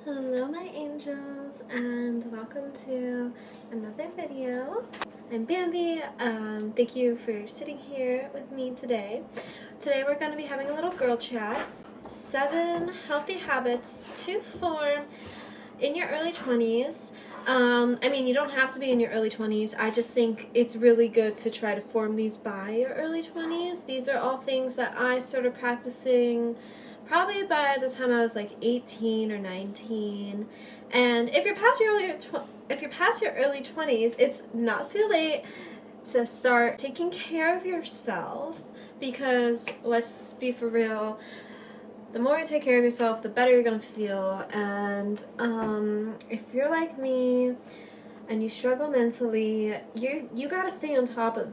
Hello my angels, and welcome to another video. I'm Bambi. Thank you for sitting here with me today. Today we're going to be having a little girl chat. 7 healthy habits to form in your early 20s. I mean, you don't have to be in your early 20s. I just think it's really good to try to form these by your early 20s. These are all things that I started practicing probably by the time I was like 18 or 19. And if you're past your early 20s, it's not too late to start taking care of yourself, because let's be for real, the more you take care of yourself, the better you're gonna feel. And if you're like me and you struggle mentally, you gotta stay on top of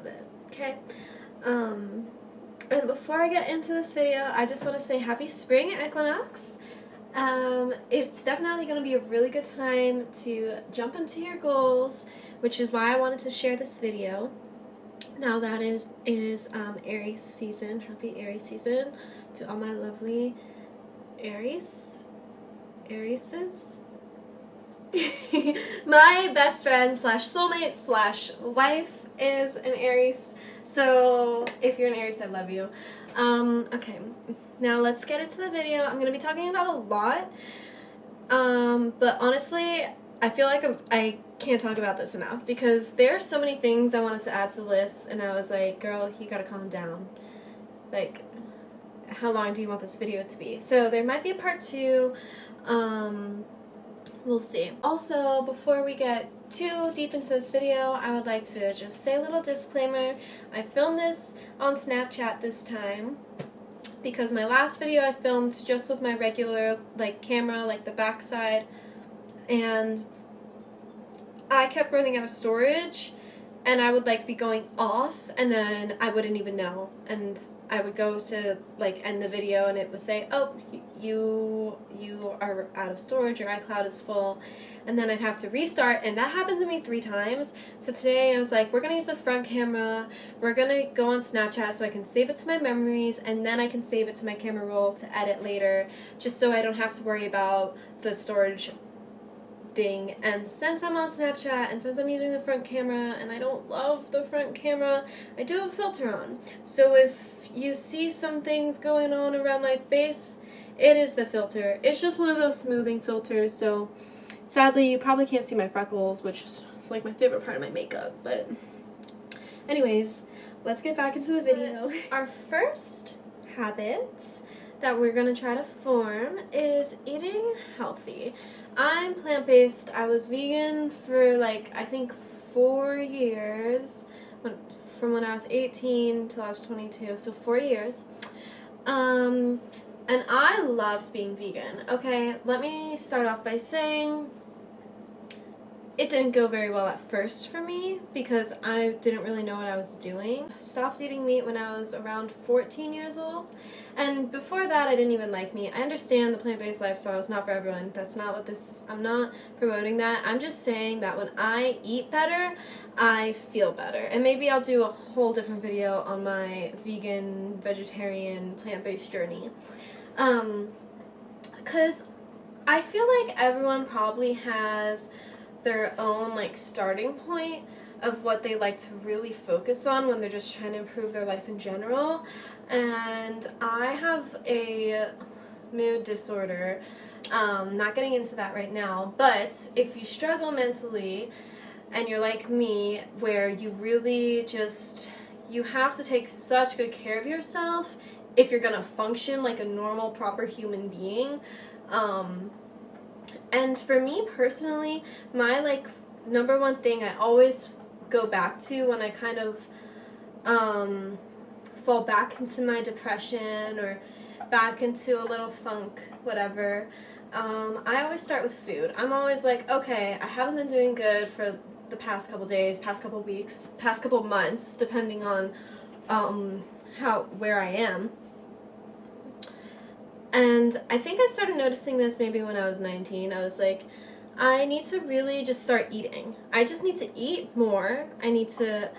it, okay? And before I get into this video, I just want to say happy spring equinox. It's definitely going to be a really good time to jump into your goals, which is why I wanted to share this video. Now that is Aries season. Happy Aries season to all my lovely Arieses. My best friend slash soulmate slash wife is an Aries, so if you're an Aries, I love you. Okay, now let's get into the video. I'm gonna be talking about a lot, but honestly, I feel like I can't talk about this enough, because there are so many things I wanted to add to the list, and I was like, girl, you gotta calm down. Like, how long do you want this video to be? So there might be a part 2. We'll see. Also, before we get too deep into this video, I would like to just say a little disclaimer. I filmed this on Snapchat this time because my last video I filmed just with my regular camera, like the back side, and I kept running out of storage, and I would be going off, and then I wouldn't even know, and I would go to end the video and it would say, oh, you are out of storage, your iCloud is full, and then I'd have to restart, and that happened to me 3 times. So today I was like, we're gonna use the front camera, we're gonna go on Snapchat so I can save it to my memories, and then I can save it to my camera roll to edit later, just so I don't have to worry about the storage thing. And since I'm on Snapchat and since I'm using the front camera and I don't love the front camera, I do have a filter on. So if you see some things going on around my face, it is the filter. It's just one of those smoothing filters, so sadly you probably can't see my freckles, which is like my favorite part of my makeup. But anyways, let's get back into the video. Our first habit that we're gonna try to form is eating healthy. I'm plant-based. I was vegan for I think 4 years, from when I was 18 till I was 22, so 4 years. And I loved being vegan. Okay, let me start off by saying it didn't go very well at first for me because I didn't really know what I was doing. I stopped eating meat when I was around 14 years old, and before that I didn't even like meat. I understand the plant-based lifestyle is not for everyone. That's not what this, I'm not promoting that. I'm just saying that when I eat better, I feel better. And maybe I'll do a whole different video on my vegan, vegetarian, plant-based journey. Because I feel like everyone probably has their own starting point of what they like to really focus on when they're just trying to improve their life in general. And I have a mood disorder, not getting into that right now, but if you struggle mentally and you're like me, where you really just, you have to take such good care of yourself if you're gonna function like a normal, proper human being. And for me personally, my number one thing I always go back to when I kind of fall back into my depression or back into a little funk, whatever, I always start with food. I'm always like, okay, I haven't been doing good for the past couple days, past couple weeks, past couple months, depending on where I am. And I think I started noticing this maybe when I was 19. I was like, I need to really just start eating. I just need to eat more. I need to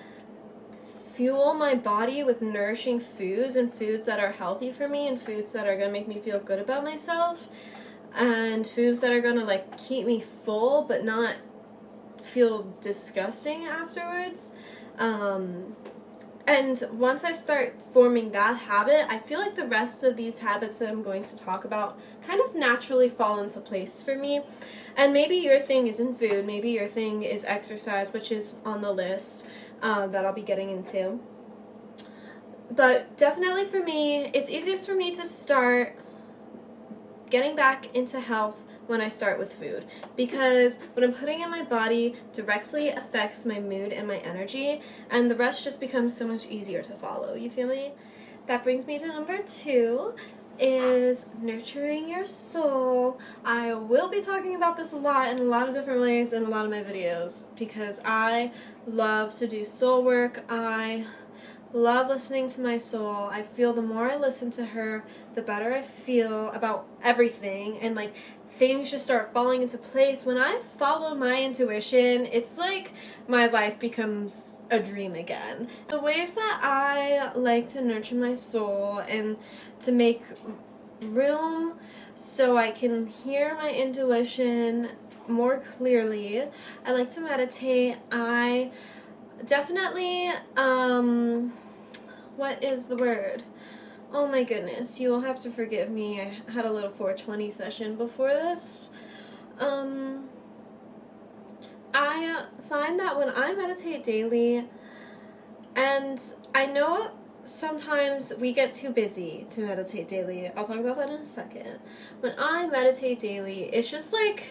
fuel my body with nourishing foods, and foods that are healthy for me, and foods that are going to make me feel good about myself. and foods that are gonna like keep me full but not feel disgusting afterwards. And once I start forming that habit, I feel like the rest of these habits that I'm going to talk about kind of naturally fall into place for me. And maybe your thing isn't food, maybe your thing is exercise, which is on the list that I'll be getting into. But definitely for me, it's easiest for me to start getting back into health when I start with food, because what I'm putting in my body directly affects my mood and my energy, and the rest just becomes so much easier to follow. You feel me? That brings me to number 2, is nurturing your soul. I will be talking about this a lot in a lot of different ways in a lot of my videos, because I love to do soul work. I love listening to my soul. I feel the more I listen to her, the better I feel about everything, and like things just start falling into place. When I follow my intuition, it's like my life becomes a dream again. The ways that I like to nurture my soul and to make room so I can hear my intuition more clearly, I like to meditate. I definitely, what is the word? Oh my goodness, you will have to forgive me. I had a little 420 session before this. I find that when I meditate daily, and I know sometimes we get too busy to meditate daily. I'll talk about that in a second. When I meditate daily, it's just like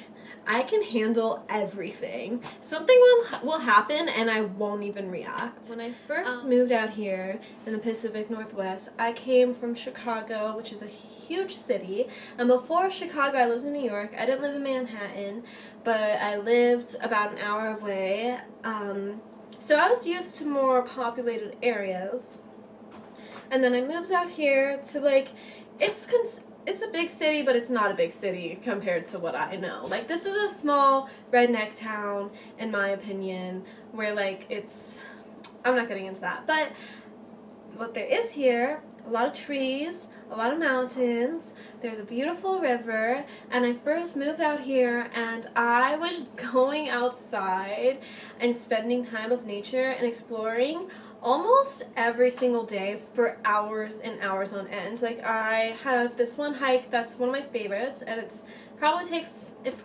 I can handle everything. Something will happen and I won't even react. When I first moved out here in the Pacific Northwest, I came from Chicago, which is a huge city. And before Chicago, I lived in New York. I didn't live in Manhattan, but I lived about an hour away. So I was used to more populated areas. And then I moved out here to like, it's a big city, but it's not a big city compared to what I know. Like, this is a small redneck town, in my opinion, where like I'm not getting into that. But what there is here, a lot of trees, a lot of mountains, there's a beautiful river, and I first moved out here and I was going outside and spending time with nature and exploring almost every single day for hours and hours on end. Like, I have this one hike that's one of my favorites, and it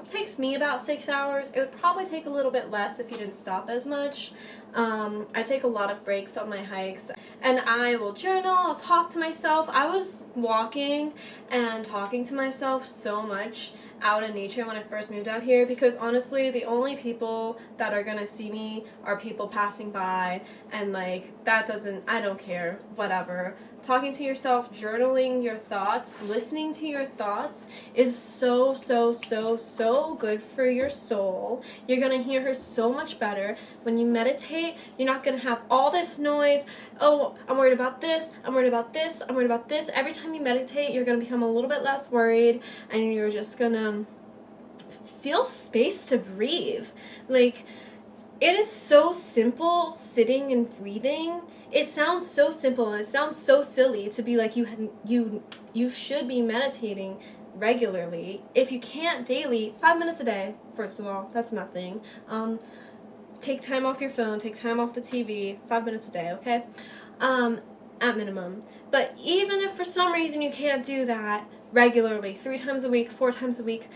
takes me about 6 hours. It would probably take a little bit less if you didn't stop as much. I take a lot of breaks on my hikes, and I will journal, I'll talk to myself. I was walking and talking to myself so much out in nature when I first moved out here, because honestly the only people that are gonna see me are people passing by, and like I don't care, whatever. Talking to yourself, journaling your thoughts, listening to your thoughts is so good for your soul. You're gonna hear her so much better. When you meditate, you're not gonna have all this noise. Oh, I'm worried about this, I'm worried about this, I'm worried about this. Every time you meditate, you're gonna become a little bit less worried, and you're just gonna feel space to breathe. Like, it is so simple, sitting and breathing. It sounds so simple and it sounds so silly to be like you should be meditating regularly. If you can't daily, 5 minutes a day, first of all, that's nothing. Take time off your phone, take time off the TV, 5 minutes a day, okay? At minimum. But even if for some reason you can't do that regularly, 3 times a week, 4 times a week,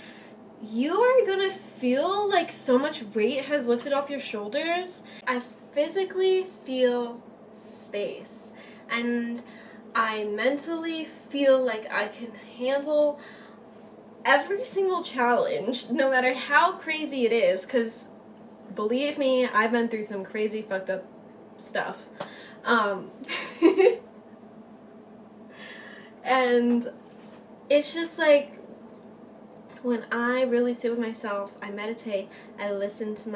you are gonna feel like so much weight has lifted off your shoulders. I physically feel space, and I mentally feel like I can handle every single challenge, no matter how crazy it is, because believe me, I've been through some crazy fucked up stuff. And it's just like, when I really sit with myself, I meditate, I listen to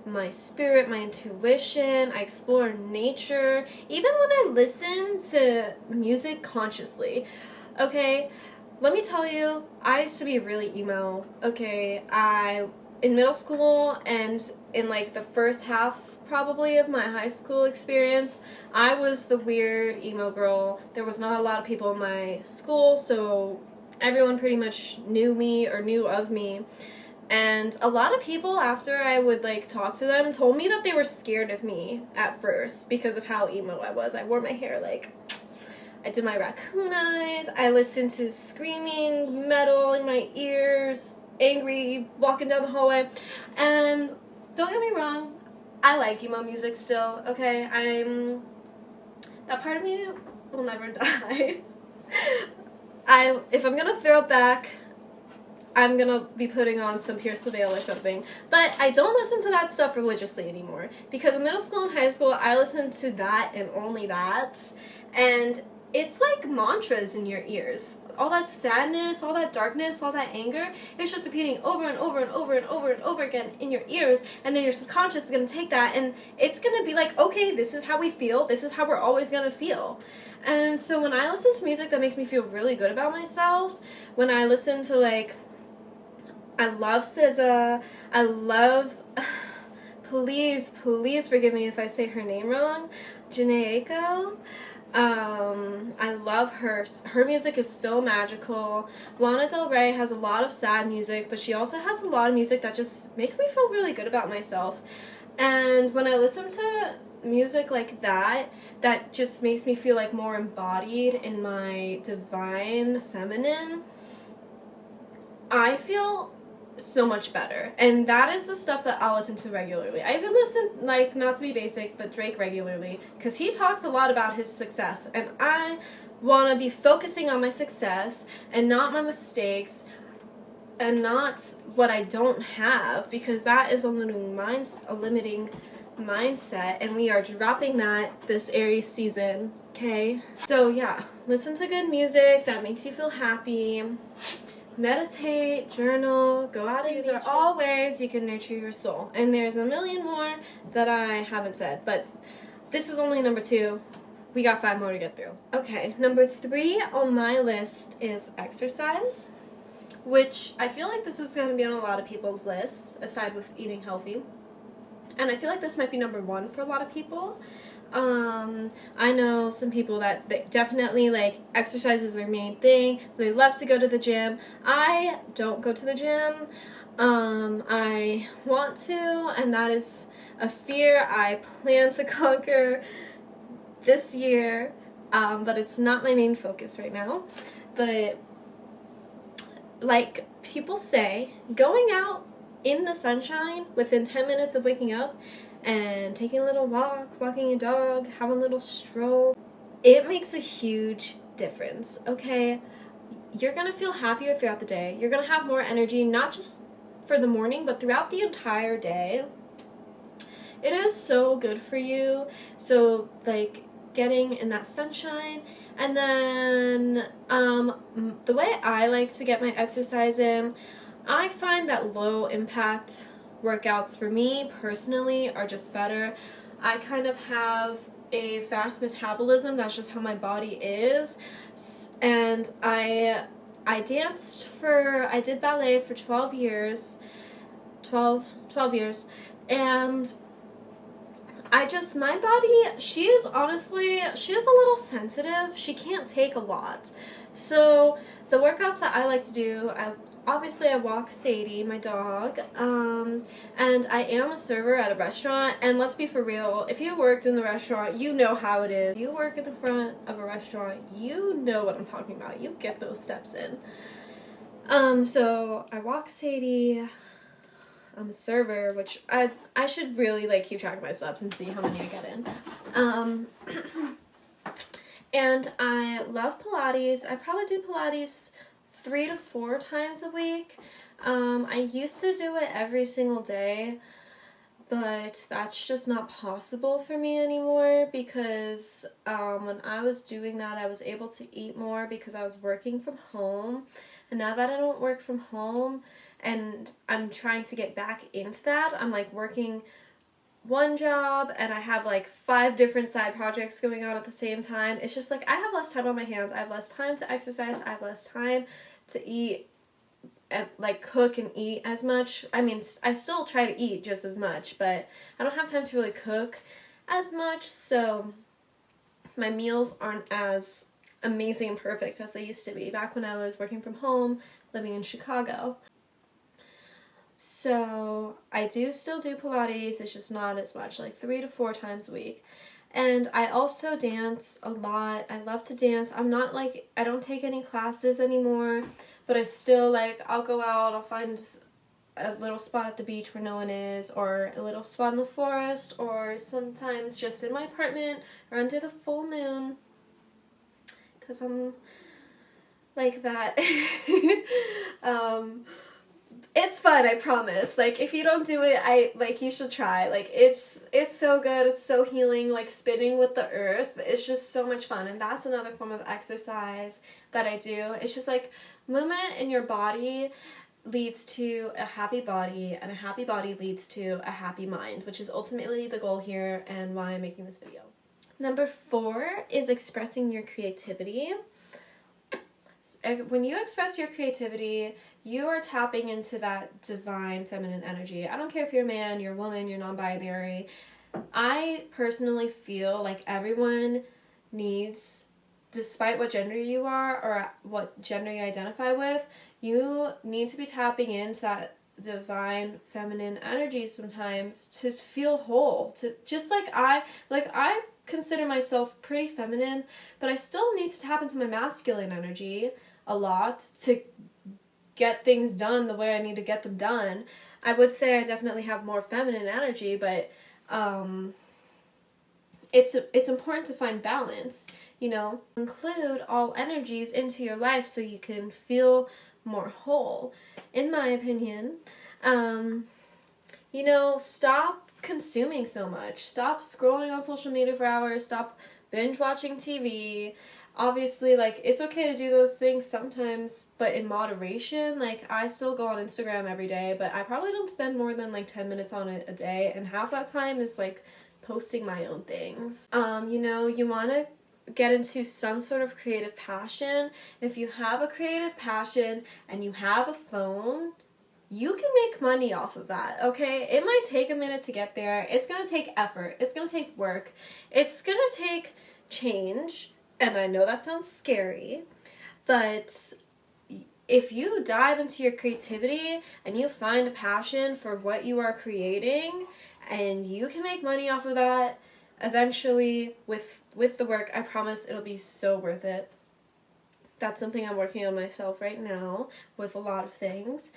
my spirit, my intuition, I explore nature, even when I listen to music consciously. Okay, let me tell you, I used to be really emo. Okay, in middle school and in like the first half probably of my high school experience, I was the weird emo girl. There was not a lot of people in my school, so everyone pretty much knew me or knew of me. And a lot of people, after I would like talk to them, told me that they were scared of me at first because of how emo I was. I wore my hair like, I did my raccoon eyes, I listened to screaming metal in my ears, angry, walking down the hallway. And don't get me wrong, I like emo music still, okay? That part of me will never die. If I'm gonna throw it back, I'm gonna be putting on some Pierce the Veil or something. But I don't listen to that stuff religiously anymore. Because in middle school and high school, I listened to that and only that. And it's like mantras in your ears. All that sadness, all that darkness, all that anger, it's just repeating over and over and over and over and over again in your ears. And then your subconscious is gonna take that and it's gonna be like, okay, this is how we feel. This is how we're always gonna feel. And so when I listen to music that makes me feel really good about myself, when I listen to like, I love SZA, I love, please forgive me if I say her name wrong, Janae Aiko. I love her. Her music is so magical. Lana Del Rey has a lot of sad music, but she also has a lot of music that just makes me feel really good about myself. And when I listen to music like that, that just makes me feel like more embodied in my divine feminine, I feel so much better. And that is the stuff that I'll listen to regularly. I even listen, like, not to be basic, but Drake regularly, because he talks a lot about his success, and I want to be focusing on my success and not my mistakes and not what I don't have, because that is a limiting mindset, and we are dropping that this Aries season, okay? So yeah, listen to good music that makes you feel happy. Meditate, journal, go out in nature. These are all ways you can nurture your soul. And there's a million more that I haven't said, but this is only number 2. We got 5 more to get through. Okay, number 3 on my list is exercise, which I feel like this is going to be on a lot of people's lists, aside with eating healthy. And I feel like this might be number 1 for a lot of people. I know some people that definitely like exercise is their main thing. They love to go to the gym. I don't go to the gym. I want to, and that is a fear I plan to conquer this year, but it's not my main focus right now. But like people say, going out in the sunshine within 10 minutes of waking up and taking a little walk, walking your dog, having a little stroll, it makes a huge difference, okay? You're gonna feel happier throughout the day. You're gonna have more energy, not just for the morning, but throughout the entire day. It is so good for you. So, like, getting in that sunshine, and then, the way I like to get my exercise in, I find that low impact workouts for me personally are just better. I kind of have a fast metabolism, that's just how my body is, and I did ballet for 12 years, and my body, she is a little sensitive. She can't take a lot. So the workouts that I like to do, obviously I walk Sadie, my dog, and I am a server at a restaurant, and let's be for real, if you worked in the restaurant, you know how it is. If you work at the front of a restaurant, you know what I'm talking about. You get those steps in. So I walk Sadie. I'm a server, which I should really like keep track of my steps and see how many I get in. And I love Pilates. I probably do Pilates 3 to 4 times a week. I used to do it every single day, but that's just not possible for me anymore because when I was doing that, I was able to eat more because I was working from home. And now that I don't work from home and I'm trying to get back into that, I'm like working one job and I have like 5 different side projects going on at the same time. It's just like I have less time on my hands. I have less time to exercise. I have less time to eat and like cook and eat as much. I mean, I still try to eat just as much, but I don't have time to really cook as much, so my meals aren't as amazing and perfect as they used to be back when I was working from home, living in Chicago. So I do still do Pilates, it's just not as much, like 3 to 4 times a week. And I also dance a lot. I love to dance. I'm not like, I don't take any classes anymore, but I still like, I'll go out, I'll find a little spot at the beach where no one is, or a little spot in the forest, or sometimes just in my apartment or under the full moon, because I'm like that. It's fun, I promise. Like, if you don't do it, you should try. Like, it's so good, it's so healing, like, spinning with the earth. It's just so much fun, and that's another form of exercise that I do. It's just, like, movement in your body leads to a happy body, and a happy body leads to a happy mind, which is ultimately the goal here and why I'm making this video. Number 4 is expressing your creativity. When you express your creativity, you are tapping into that divine feminine energy. I don't care if you're a man, you're a woman, you're non-binary. I personally feel like everyone needs, despite what gender you are or what gender you identify with, you need to be tapping into that divine feminine energy sometimes to feel whole. To just like I consider myself pretty feminine, but I still need to tap into my masculine energy a lot to get things done the way I need to get them done. I would say I definitely have more feminine energy, but it's important to find balance, you know. Include all energies into your life so you can feel more whole, in my opinion. You know, stop consuming so much. Stop scrolling on social media for hours. Stop binge watching TV. Obviously, like, it's okay to do those things sometimes, but in moderation. Like, I still go on Instagram every day, but I probably don't spend more than like 10 minutes on it a day, and half that time is like posting my own things. You know, you want to get into some sort of creative passion. If you have a creative passion and you have a phone, you can make money off of that, okay? It might take a minute to get there. It's gonna take effort. It's gonna take work. It's gonna take change. And I know that sounds scary, but if you dive into your creativity and you find a passion for what you are creating and you can make money off of that, eventually with the work, I promise it'll be so worth it. That's something I'm working on myself right now with a lot of things.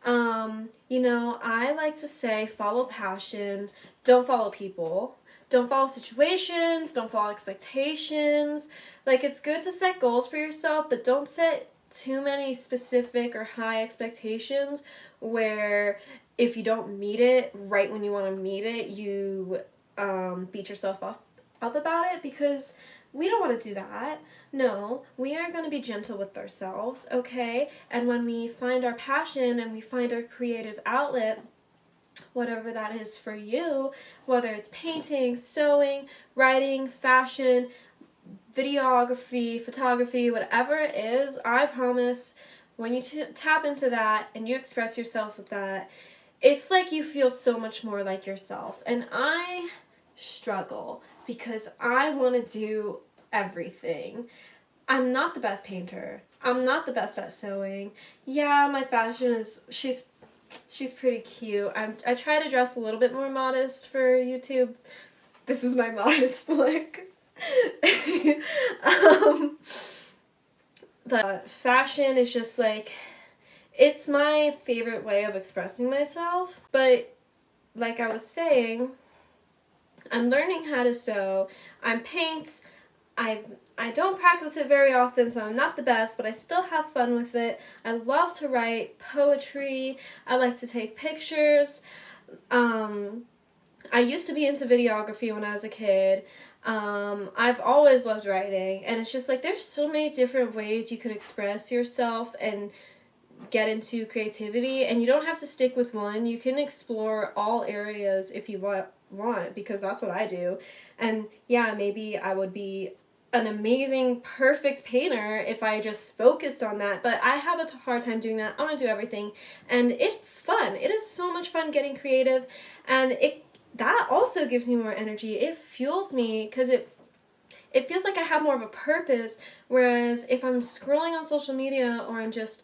You know, I like to say follow passion, don't follow people. Don't follow situations, don't follow expectations. Like, it's good to set goals for yourself, but don't set too many specific or high expectations where if you don't meet it right when you want to meet it, you beat yourself up about it, because we don't want to do that. No, we are going to be gentle with ourselves, okay? And when we find our passion and we find our creative outlet, whatever that is for you, whether it's painting, sewing, writing, fashion, videography, photography, whatever it is, I promise when you tap into that and you express yourself with that, it's like you feel so much more like yourself. And I struggle because I want to do everything. I'm not the best painter. I'm not the best at sewing. Yeah, my fashion is, she's pretty cute. I try to dress a little bit more modest for YouTube. This is my modest look. But fashion is just like, it's my favorite way of expressing myself. But like I was saying, I'm learning how to sew. I paint. I don't practice it very often, so I'm not the best, but I still have fun with it. I love to write poetry. I like to take pictures. I used to be into videography when I was a kid. I've always loved writing, and it's just like there's so many different ways you could express yourself and get into creativity, and you don't have to stick with one. You can explore all areas if you want, because that's what I do. And yeah, maybe I would be an amazing, perfect painter if I just focused on that, but I have a hard time doing that. I want to do everything, and it's fun. It is so much fun getting creative, and that also gives me more energy. It fuels me because it feels like I have more of a purpose, whereas if I'm scrolling on social media or I'm just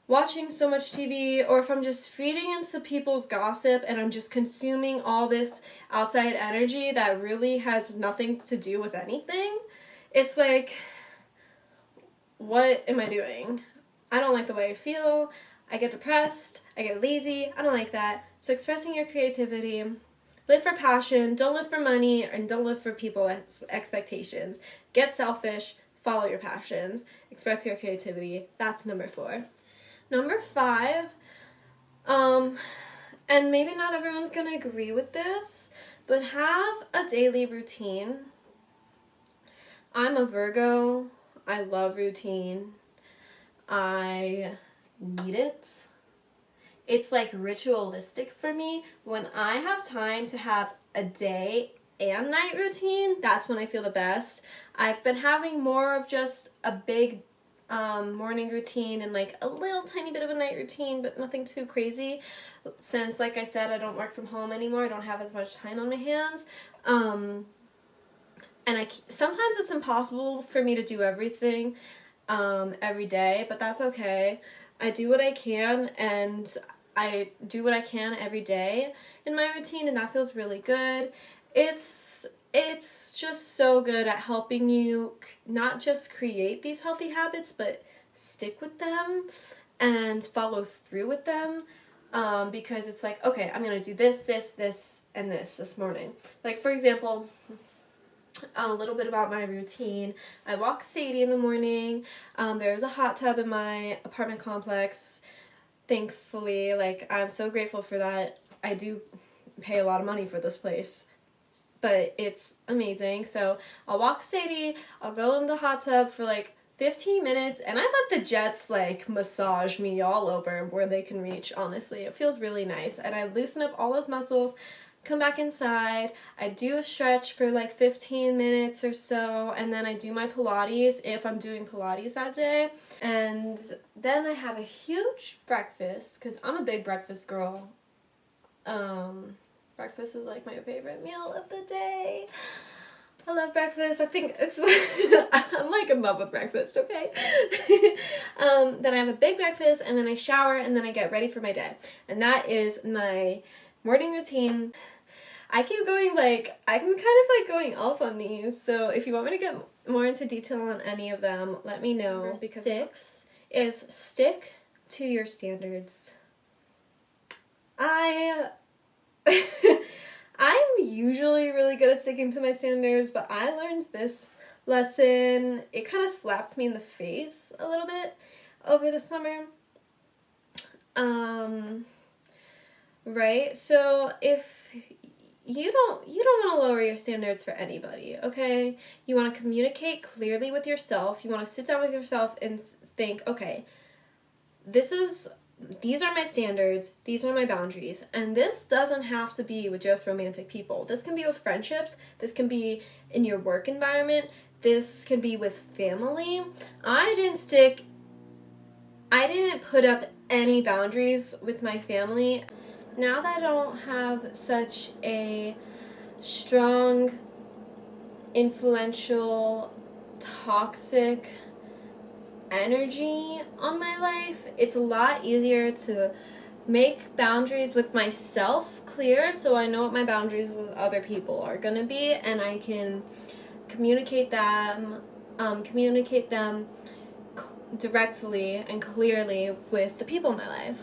watching so much TV, or if I'm just feeding into people's gossip and I'm just consuming all this outside energy that really has nothing to do with anything, it's like, what am I doing? I don't like the way I feel. I get depressed. I get lazy. I don't like that. So expressing your creativity, live for passion, don't live for money, and don't live for people's expectations. Get selfish, follow your passions, express your creativity. That's number 4. Number 5, and maybe not everyone's gonna agree with this, but have a daily routine. I'm a Virgo. I love routine. I need it. It's like ritualistic for me. When I have time to have a day and night routine, that's when I feel the best. I've been having more of just a big morning routine and like a little tiny bit of a night routine, but nothing too crazy, since, like I said, I don't work from home anymore. I don't have as much time on my hands, and sometimes it's impossible for me to do everything every day, but that's okay. I do what I can, and I do what I can every day in my routine, and that feels really good. It's just so good at helping you not just create these healthy habits, but stick with them and follow through with them, because it's like, okay, I'm gonna do this, and this morning. Like, for example, a little bit about my routine. I walk Sadie in the morning. There's a hot tub in my apartment complex, thankfully. Like, I'm so grateful for that. I do pay a lot of money for this place, but it's amazing. So I'll walk Sadie, I'll go in the hot tub for like 15 minutes, and I let the jets like massage me all over where they can reach. Honestly, it feels really nice, and I loosen up all those muscles. Come back inside, I do a stretch for like 15 minutes or so, and then I do my Pilates if I'm doing Pilates that day, and then I have a huge breakfast, because I'm a big breakfast girl. Breakfast is like my favorite meal of the day. I love breakfast. I think it's I'm like in love with breakfast, okay? Then I have a big breakfast, and then I shower, and then I get ready for my day, and that is my morning routine. I keep going, like, I'm kind of like going off on these, so if you want me to get more into detail on any of them, let me know. Because 6 is stick to your standards. I'm usually really good at sticking to my standards, but I learned this lesson. It kind of slapped me in the face a little bit over the summer. Right? So if you don't want to lower your standards for anybody, okay? You want to communicate clearly with yourself. You want to sit down with yourself and think, okay, these are my standards, these are my boundaries, and this doesn't have to be with just romantic people. This can be with friendships, this can be in your work environment, this can be with family. I didn't put up any boundaries with my family. Now that I don't have such a strong, influential, toxic energy on my life, it's a lot easier to make boundaries with myself clear, so I know what my boundaries with other people are gonna be, and I can communicate them directly and clearly with the people in my life.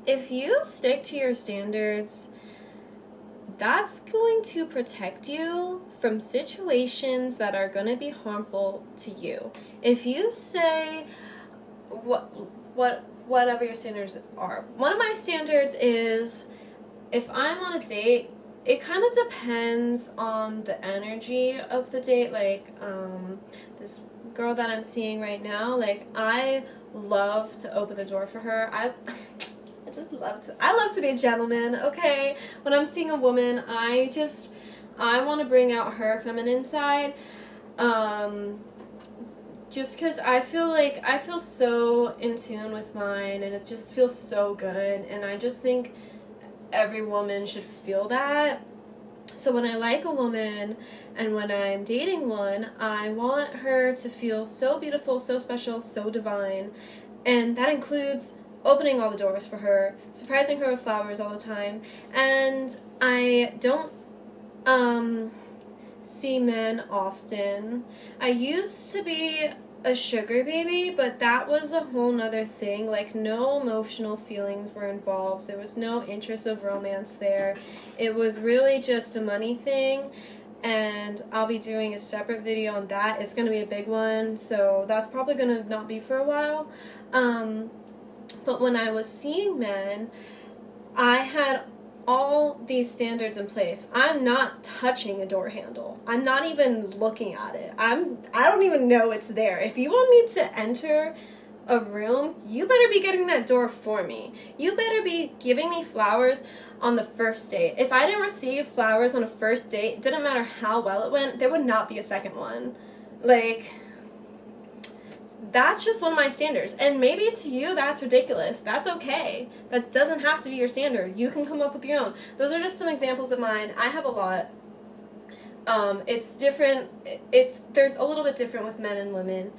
If you stick to your standards, that's going to protect you from situations that are going to be harmful to you. If you say whatever your standards are. One of my standards is, if I'm on a date, it kind of depends on the energy of the date. Like, this girl that I'm seeing right now, like, I love to open the door for her. I love to be a gentleman, okay? When I'm seeing a woman, I want to bring out her feminine side, just because I feel so in tune with mine, and it just feels so good, and I just think every woman should feel that. So when I like a woman and when I'm dating one, I want her to feel so beautiful, so special, so divine. And that includes opening all the doors for her, surprising her with flowers all the time. And I don't see men often. I used to be a sugar baby, but that was a whole nother thing. Like, no emotional feelings were involved. There was no interest of romance there. It was really just a money thing, and I'll be doing a separate video on that. It's gonna be a big one, so that's probably gonna not be for a while. But when I was seeing men, I had all these standards in place. I'm not touching a door handle. I'm not even looking at it. I don't even know it's there. If you want me to enter a room, you better be getting that door for me. You better be giving me flowers on the first date. If I didn't receive flowers on a first date, it didn't matter how well it went, there would not be a second one. Like, that's just one of my standards. And maybe to you that's ridiculous. That's okay. That doesn't have to be your standard. You can come up with your own. Those are just some examples of mine. I have a lot. It's different. They're a little bit different with men and women.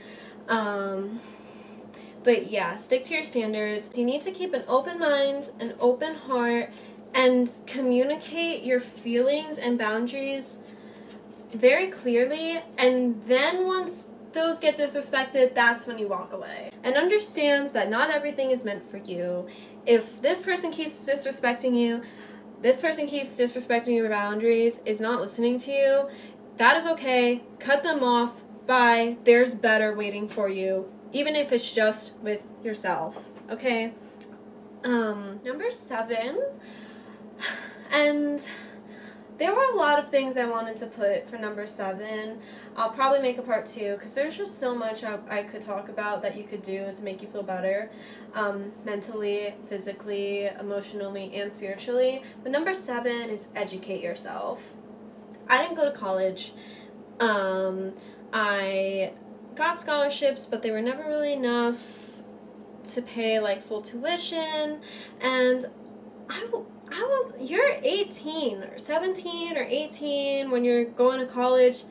But yeah, stick to your standards. You need to keep an open mind, an open heart, and communicate your feelings and boundaries very clearly. And then once those get disrespected, that's when you walk away. And understand that not everything is meant for you. If this person keeps disrespecting you, this person keeps disrespecting your boundaries, is not listening to you, that is okay. Cut them off. Bye. There's better waiting for you, even if it's just with yourself. Okay? Number 7, and there were a lot of things I wanted to put for number 7. I'll probably make a part 2 because there's just so much I could talk about that you could do to make you feel better, mentally, physically, emotionally, and spiritually. But number 7 is educate yourself. I didn't go to college. I got scholarships, but they were never really enough to pay like full tuition, and you're 18 or 17 or 18 when you're going to college.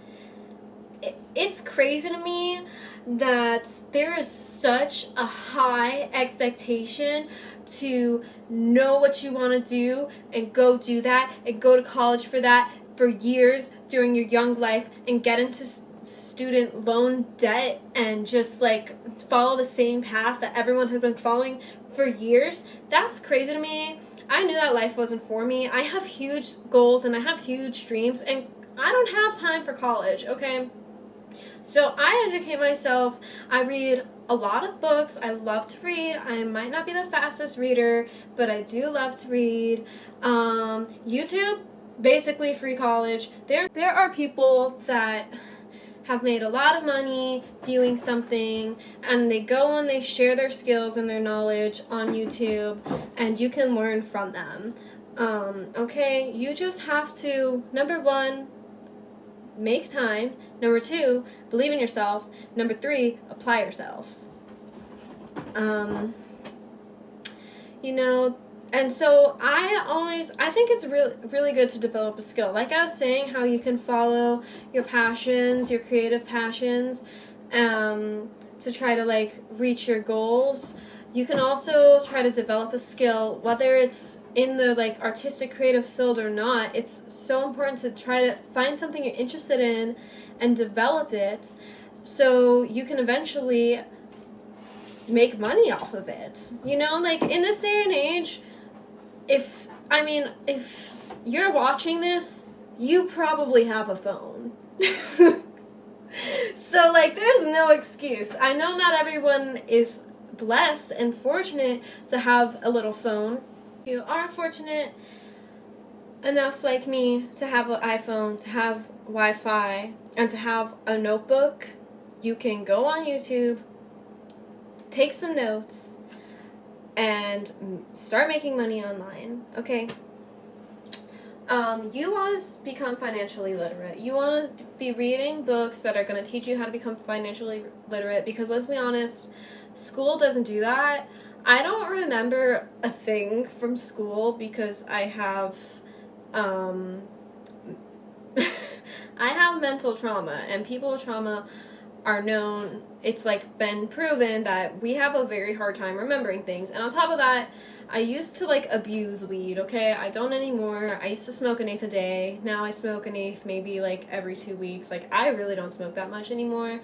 It's crazy to me that there is such a high expectation to know what you want to do and go do that and go to college for that for years during your young life and get into student loan debt and just like follow the same path that everyone has been following for years. That's crazy to me. I knew that life wasn't for me. I have huge goals and I have huge dreams, and I don't have time for college, okay? So I educate myself. I read a lot of books. I love to read. I might not be the fastest reader, but I do love to read. YouTube, basically free college. There are people that have made a lot of money doing something, and they go and they share their skills and their knowledge on YouTube, and you can learn from them. Okay, you just have to, number 1, make time. Number 2, believe in yourself. Number 3, apply yourself. You know, and so I think it's really good to develop a skill. Like I was saying, how you can follow your passions, your creative passions, to try to like reach your goals. You can also try to develop a skill, whether it's in the like artistic creative field or not. It's so important to try to find something you're interested in and develop it so you can eventually make money off of it. You know, like in this day and age, if you're watching this, you probably have a phone. So like there's no excuse. I know not everyone is blessed and fortunate to have a little phone. If you are fortunate enough like me to have an iPhone, to have Wi-Fi, and to have a notebook, you can go on YouTube, take some notes, and start making money online, okay? You want to become financially literate. You want to be reading books that are going to teach you how to become financially literate, because let's be honest, school doesn't do that. I don't remember a thing from school because I have I have mental trauma, and people with trauma are known, it's like been proven that we have a very hard time remembering things. And on top of that, I used to like abuse weed, okay? I don't anymore. I used to smoke an eighth a day. Now I smoke an eighth maybe like every 2 weeks. Like, I really don't smoke that much anymore.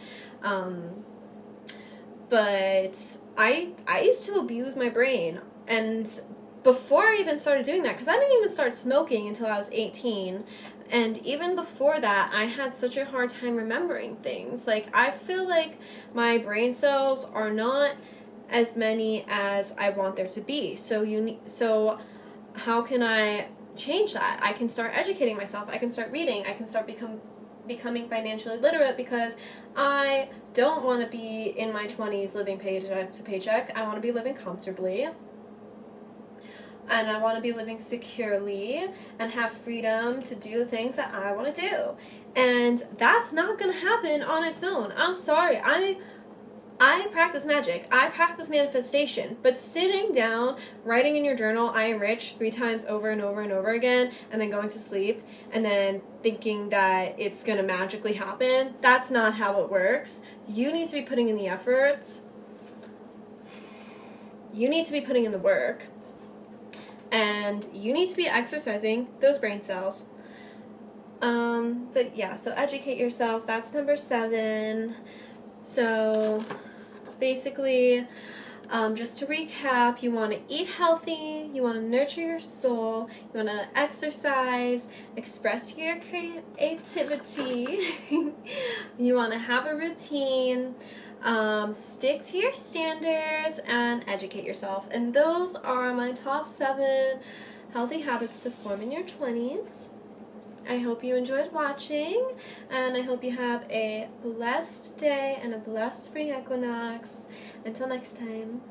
But I used to abuse my brain. And before I even started doing that, because I didn't even start smoking until I was 18, and even before that, I had such a hard time remembering things. Like, I feel like my brain cells are not as many as I want there to be. So how can I change that? I can start educating myself. I can start reading. I can start becoming financially literate, because I don't want to be in my 20s living paycheck to paycheck. I want to be living comfortably. And I want to be living securely and have freedom to do the things that I want to do. And that's not going to happen on its own. I'm sorry. I practice magic. I practice manifestation. But sitting down, writing in your journal, I am rich 3 times over and over and over again, and then going to sleep, and then thinking that it's going to magically happen, that's not how it works. You need to be putting in the efforts. You need to be putting in the work. And you need to be exercising those brain cells. But yeah, so educate yourself. That's number 7. So basically, just to recap, you want to eat healthy, you want to nurture your soul, you want to exercise, express your creativity, you want to have a routine, stick to your standards, and educate yourself. And those are my top 7 healthy habits to form in your 20s. I hope you enjoyed watching, and I hope you have a blessed day and a blessed spring equinox. Until next time.